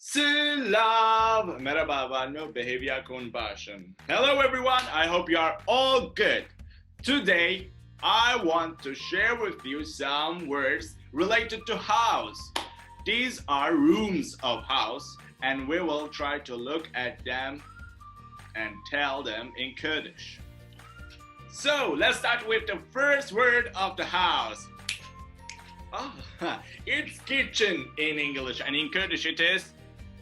Silav! Merhaba hevalno, hêviya kun başın. Hello everyone, I hope you are all good. Today, I want to share with you some words related to house. These are rooms of house, and we will try to look at them and tell them in Kurdish. So, let's start with the first word of the house. It's kitchen in English, and in Kurdish it is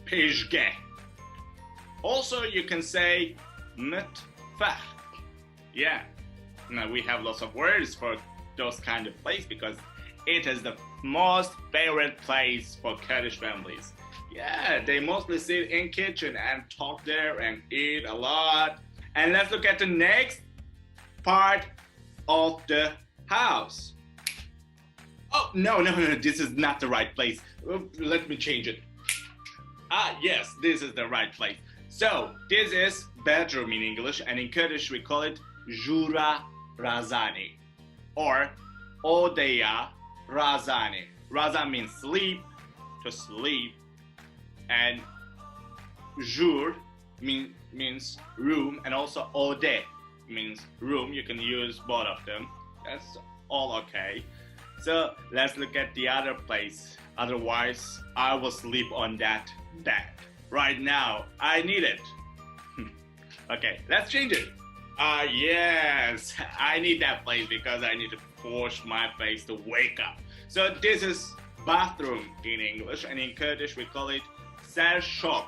pêşge. Also, you can say mutfak. Yeah, now we have lots of words for those kind of place because it is the most favorite place for Kurdish families. Yeah, they mostly sit in kitchen and talk there and eat a lot. And let's look at the next part of the house. Oh, no, this is not the right place. Let me change it. Yes, this is the right place. So, this is bedroom in English, and in Kurdish we call it jura razani, or odaya razani. Raza means sleep, to sleep, and jur means room, and also ode means room. You can use both of them. That's all okay. So let's look at the other place. Otherwise, I will sleep on that bed. Right now, I need it. Okay, let's change it. Yes, I need that place because I need to wash my face to wake up. So this is bathroom in English, and in Kurdish we call it sershok.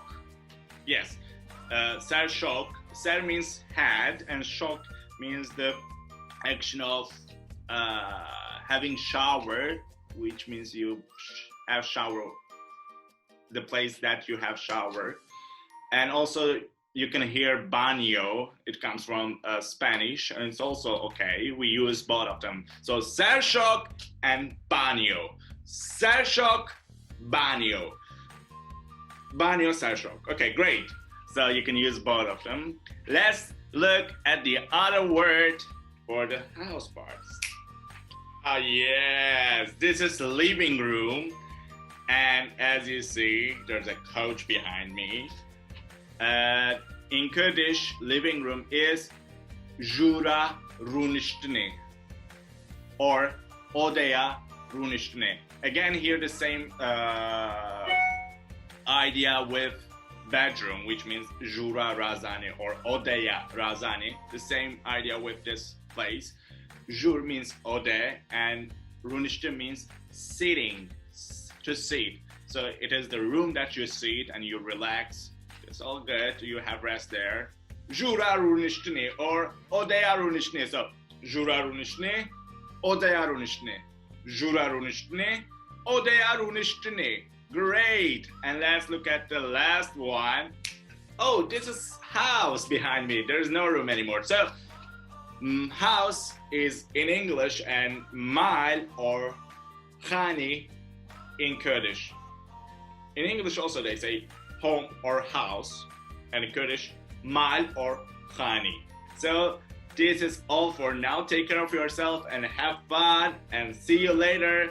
Yes, sershok. Ser means head, and shok means the action of having shower, which means you have shower, the place that you have shower. And also you can hear baño. It comes from Spanish, and it's also okay. We use both of them. So sershok and baño. Sershok, baño. Baño, sershok. Okay, great. So you can use both of them. Let's look at the other word for the house parts. Yes, this is the living room, and as you see, there's a couch behind me. In Kurdish, living room is jura runishtine, or odaya runishtine. Again, here the same idea with bedroom, which means jura razani or odaya razani. The same idea with this place. Jur means ode, and runishte means sitting, to sit. So it is the room that you sit and you relax. It's all good. You have rest there. Jura runishtine or odaya runishtine. So jura runishtine, odaya runishtine. Jura runishtine, odaya runishtine. Great. And let's look at the last one. Oh, this is house behind me. There's no room anymore. So house is in English, and mal or khani in Kurdish. In English also they say home or house, and in Kurdish mal or khani. So this is all for now. Take care of yourself and have fun, and see you later.